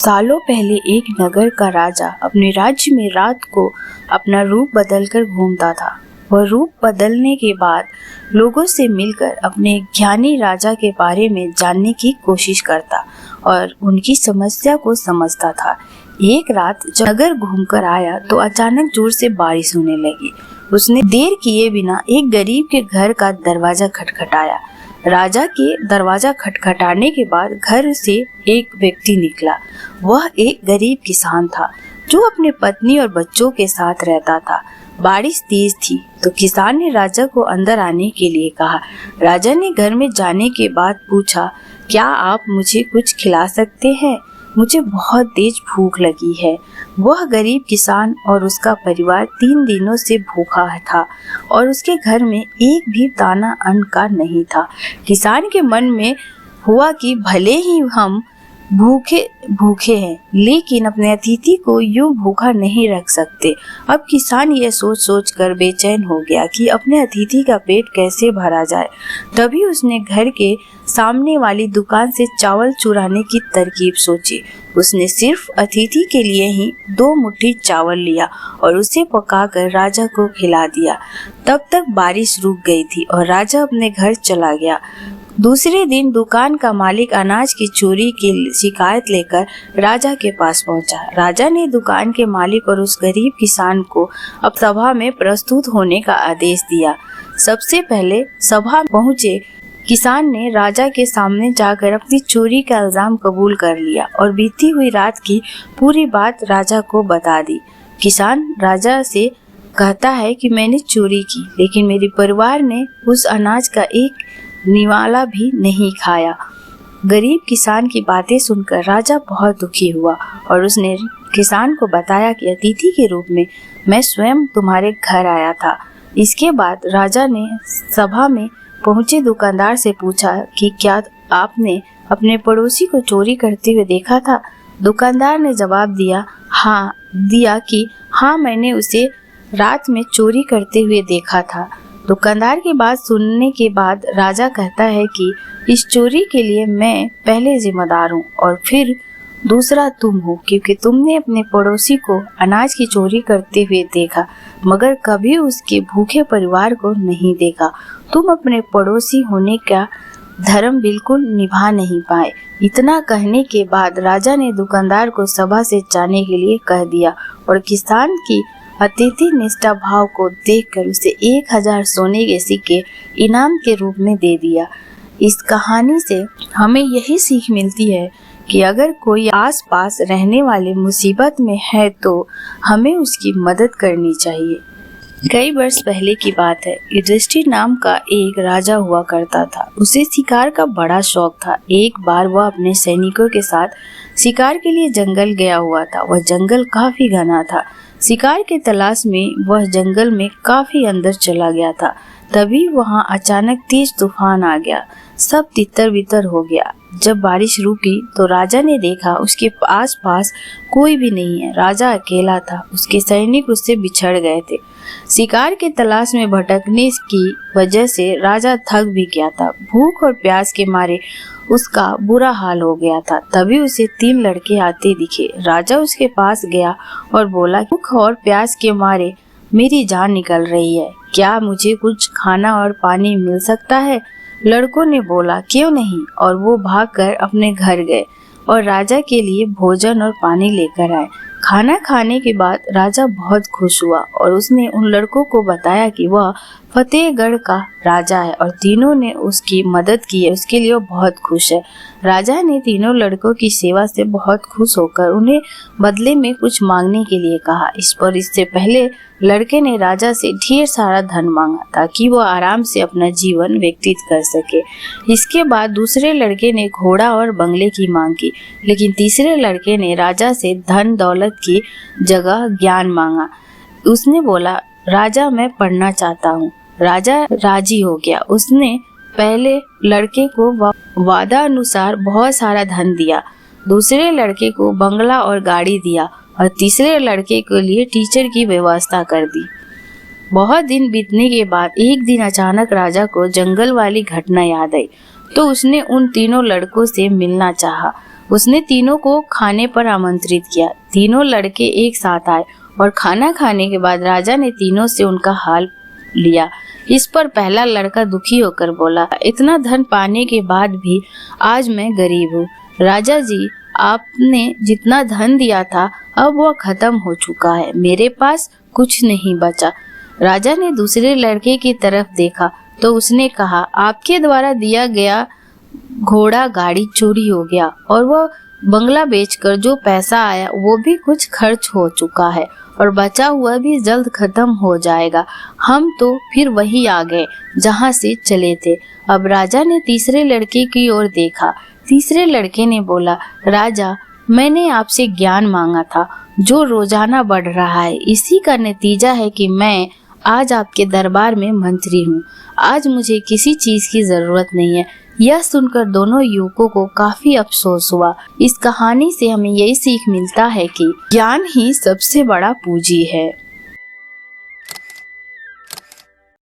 सालों पहले एक नगर का राजा अपने राज्य में रात को अपना रूप बदलकर घूमता था। वह रूप बदलने के बाद लोगों से मिलकर अपने ज्ञानी राजा के बारे में जानने की कोशिश करता और उनकी समस्या को समझता था। एक रात जब नगर घूमकर आया तो अचानक जोर से बारिश होने लगी। उसने देर किए बिना एक गरीब के घर का दरवाजा खटखटाया। राजा के दरवाजा खटखटाने के बाद घर से एक व्यक्ति निकला। वह एक गरीब किसान था जो अपने पत्नी और बच्चों के साथ रहता था। बारिश तेज थी तो किसान ने राजा को अंदर आने के लिए कहा। राजा ने घर में जाने के बाद पूछा, क्या आप मुझे कुछ खिला सकते हैं? मुझे बहुत तेज भूख लगी है। वह गरीब किसान और उसका परिवार 3 दिनों से भूखा था और उसके घर में एक भी दाना अन्न का नहीं था। किसान के मन में हुआ कि भले ही हम भूखे हैं, लेकिन अपने अतिथि को यूं भूखा नहीं रख सकते। अब किसान यह सोच कर बेचैन हो गया कि अपने अतिथि का पेट कैसे भरा जाए। तभी उसने घर के सामने वाली दुकान से चावल चुराने की तरकीब सोची। उसने सिर्फ अतिथि के लिए ही 2 मुट्ठी चावल लिया और उसे पकाकर राजा को खिला दिया। तब तक बारिश रुक गई थी और राजा अपने घर चला गया। दूसरे दिन दुकान का मालिक अनाज की चोरी की शिकायत लेकर राजा के पास पहुंचा। राजा ने दुकान के मालिक और उस गरीब किसान को अब सभा में प्रस्तुत होने का आदेश दिया। सबसे पहले सभा पहुंचे किसान ने राजा के सामने जाकर अपनी चोरी का इल्जाम कबूल कर लिया और बीती हुई रात की पूरी बात राजा को बता दी। किसान राजा से कहता है कि मैंने चोरी की, लेकिन मेरे परिवार ने उस अनाज का एक निवाला भी नहीं खाया। गरीब किसान की बातें सुनकर राजा बहुत दुखी हुआ और उसने किसान को बताया कि अतिथि के रूप में मैं स्वयं तुम्हारे घर आया था। इसके बाद राजा ने सभा में पहुंचे दुकानदार से पूछा कि क्या आपने अपने पड़ोसी को चोरी करते हुए देखा था? दुकानदार ने जवाब दिया कि हाँ, मैंने उसे रात में चोरी करते हुए देखा था। दुकानदार की बात सुनने के बाद राजा कहता है कि इस चोरी के लिए मैं पहले जिम्मेदार हूँ और फिर दूसरा तुम हो, क्योंकि तुमने अपने पड़ोसी को अनाज की चोरी करते हुए देखा मगर कभी उसके भूखे परिवार को नहीं देखा। तुम अपने पड़ोसी होने का धर्म बिल्कुल निभा नहीं पाए। इतना कहने के बाद राजा ने दुकानदार को सभा से जाने के लिए कह दिया और किसान की अतिथि निष्ठा भाव को देखकर उसे 1000 सोने के सिक्के इनाम के रूप में दे दिया। इस कहानी से हमें यही सीख मिलती है कि अगर कोई आसपास रहने वाले मुसीबत में है तो हमें उसकी मदद करनी चाहिए। कई वर्ष पहले की बात है। युधिष्ठिर नाम का एक राजा हुआ करता था। उसे शिकार का बड़ा शौक था। एक बार वह अपने सैनिकों के साथ शिकार के लिए जंगल गया हुआ था। वह जंगल काफी घना था। शिकार के तलाश में वह जंगल में काफी अंदर चला गया था। तभी वहां अचानक तेज तूफान आ गया। सब तितर बितर हो गया। जब बारिश रुकी तो राजा ने देखा उसके आसपास कोई भी नहीं है। राजा अकेला था। उसके सैनिक उससे बिछड़ गए थे। शिकार के तलाश में भटकने की वजह से राजा थक भी गया था। भूख और प्यास के मारे उसका बुरा हाल हो गया था। तभी उसे 3 लड़के आते दिखे। राजा उसके पास गया और बोला, भूख और प्यास के मारे मेरी जान निकल रही है, क्या मुझे कुछ खाना और पानी मिल सकता है? लड़कों ने बोला, क्यों नहीं, और वो भागकर अपने घर गए और राजा के लिए भोजन और पानी लेकर आए। खाना खाने के बाद राजा बहुत खुश हुआ और उसने उन लड़कों को बताया कि वह फतेहगढ़ का राजा है और तीनों ने उसकी मदद की है, उसके लिए वो बहुत खुश है। राजा ने तीनों लड़कों की सेवा से बहुत खुश होकर उन्हें बदले में कुछ मांगने के लिए कहा। इससे पहले लड़के ने राजा से ढेर सारा धन मांगा ताकि वो आराम से अपना जीवन व्यतीत कर सके। इसके बाद दूसरे लड़के ने घोड़ा और बंगले की मांग की, लेकिन तीसरे लड़के ने राजा से धन दौलत की जगह ज्ञान मांगा। उसने बोला, राजा मैं पढ़ना चाहता हूँ। राजा राजी हो गया। उसने पहले लड़के को वादा अनुसार बहुत सारा धन दिया, दूसरे लड़के को बंगला और गाड़ी दिया और तीसरे लड़के के लिए टीचर की व्यवस्था कर दी। बहुत दिन बीतने के बाद एक दिन अचानक राजा को जंगल वाली घटना याद आई तो उसने उन तीनों लड़कों से मिलना चाहा। उसने तीनों को खाने पर आमंत्रित किया। तीनों लड़के एक साथ आए और खाना खाने के बाद राजा ने तीनों से उनका हाल लिया। इस पर पहला लड़का दुखी होकर बोला, इतना धन पाने के बाद भी आज मैं गरीब हूँ। राजा जी, आपने जितना धन दिया था अब वह खत्म हो चुका है, मेरे पास कुछ नहीं बचा। राजा ने दूसरे लड़के की तरफ देखा तो उसने कहा, आपके द्वारा दिया गया घोड़ा गाड़ी चोरी हो गया और वह बंगला बेचकर जो पैसा आया वो भी कुछ खर्च हो चुका है और बचा हुआ भी जल्द खत्म हो जाएगा। हम तो फिर वही आ गए जहाँ से चले थे। अब राजा ने तीसरे लड़के की ओर देखा। तीसरे लड़के ने बोला, राजा, मैंने आपसे ज्ञान मांगा था जो रोजाना बढ़ रहा है। इसी का नतीजा है कि मैं आज आपके दरबार में मंत्री हूँ। आज मुझे किसी चीज की जरूरत नहीं है। यह सुनकर दोनों युवकों को काफी अफसोस हुआ। इस कहानी से हमें यही सीख मिलता है कि ज्ञान ही सबसे बड़ा पूंजी है।